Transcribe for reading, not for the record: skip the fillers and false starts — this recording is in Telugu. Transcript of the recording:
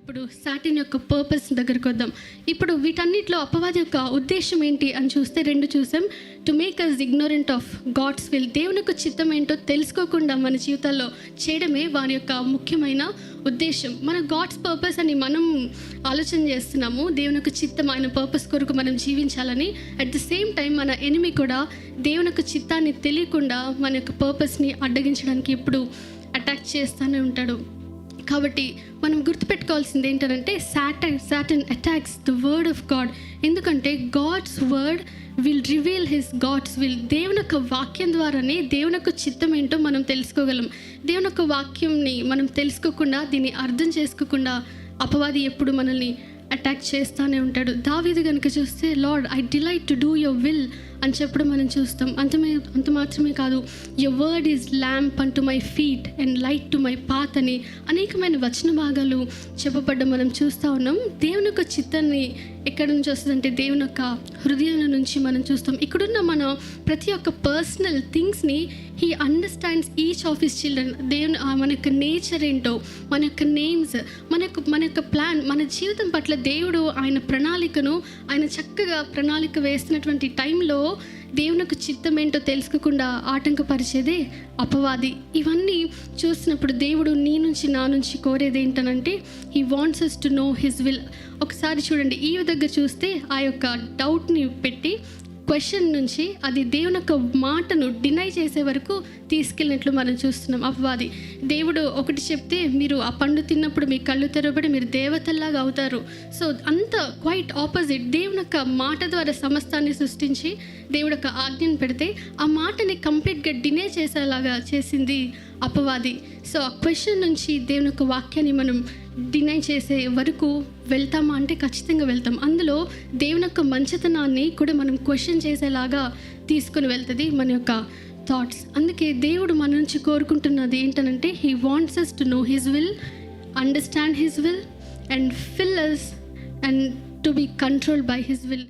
ఇప్పుడు సాటిన్ యొక్క పర్పస్ దగ్గరికి వద్దాం. ఇప్పుడు వీటన్నిటిలో అపవాది యొక్క ఉద్దేశం ఏంటి అని చూస్తే రెండు చూసాం. To make us ignorant of God's will, దేవుని యొక్క చిత్తం ఏంటో తెలుసుకోకుండా మన జీవితాల్లో చేయడమే వారి యొక్క ముఖ్యమైన ఉద్దేశం. మన గాడ్స్ పర్పస్ అని మనం ఆలోచన చేస్తున్నాము, దేవుని యొక్క చిత్తం, ఆయన పర్పస్ కొరకు మనం జీవించాలని. అట్ ద సేమ్ టైం మన ఎనిమి కూడా దేవుని యొక్క చిత్తాన్ని తెలియకుండా మన యొక్క పర్పస్ని అడ్డగించడానికి ఎప్పుడు అటాక్ చేస్తూనే ఉంటాడు. కాబట్టి మనం గుర్తుపెట్టుకోవాల్సింది ఏంటంటే Satan attacks the word of God. ఎందుకంటే God's word will reveal his God's will. దేవుని యొక్క వాక్యం ద్వారానే దేవుని యొక్క చిత్తం ఏంటో మనం తెలుసుకోగలం. దేవుని యొక్క వాక్యంని మనం తెలుసుకోకుండా, దీన్ని అర్థం చేసుకోకుండా అపవాది ఎప్పుడు మనల్ని అటాక్ చేస్తూనే ఉంటాడు. దావీదు కనుక చూస్తే lord I delight to do your will అని చెప్పడం మనం చూస్తాం. అంత మాత్రమే కాదు, your word is lamp unto my feet and light to my path అని అనేకమైన వచన భాగాలు చెప్పబడ్డం మనం చూస్తూ ఉన్నాం. దేవుని యొక్క చిత్తాన్ని ఎక్కడి నుంచి వస్తుందంటే దేవుని యొక్క హృదయం నుంచి మనం చూస్తాం. ఇక్కడున్న మన ప్రతి ఒక్క పర్సనల్ థింగ్స్ని he understands each of his children. దేవుని మన యొక్క నేచర్ ఏంటో, మన యొక్క నేమ్స్, మన యొక్క ప్లాన్, మన జీవితం పట్ల దేవుడు ఆయన ప్రణాళికను ఆయన చక్కగా ప్రణాళిక వేస్తున్నటువంటి టైంలో దేవుని యొక్క చిత్తం ఏంటో తెలుసుకోకుండా ఆటంకపరిచేదే అపవాది. ఇవన్నీ చూసినప్పుడు దేవుడు నీ నుంచి నా నుంచి కోరేది ఏంటనంటే he wants us to know his will. ఒకసారి చూడండి, ఈ దగ్గర చూస్తే ఆ యొక్క డౌట్ని పెట్టి క్వశ్చన్ నుంచి అది దేవుని యొక్క మాటను డినై చేసే వరకు తీసుకెళ్ళినట్లు మనం చూస్తున్నాం అపవాది. దేవుడు ఒకటి చెప్తే మీరు ఆ పండు తిన్నప్పుడు మీ కళ్ళు తెరవబడి మీరు దేవతల్లాగా అవుతారు. సో అంత క్వైట్ ఆపోజిట్. దేవుని యొక్క మాట ద్వారా సమస్తాన్ని సృష్టించి దేవుడు యొక్క ఆజ్ఞను పెడితే ఆ మాటని కంప్లీట్గా డినై చేసేలాగా చేసింది అపవాది. సో ఆ క్వశ్చన్ నుంచి దేవుని యొక్క వాక్యాన్ని మనం డినై చేసే వరకు వెళ్తామా అంటే ఖచ్చితంగా వెళ్తాం. అందులో దేవుని యొక్క మంచితనాన్ని కూడా మనం క్వశ్చన్ చేసేలాగా తీసుకుని వెళ్తుంది మన యొక్క థాట్స్. అందుకే దేవుడు మన నుంచి కోరుకుంటున్నది ఏంటనంటే he wants us to know his will, understand his will and fill us and to be controlled by his will.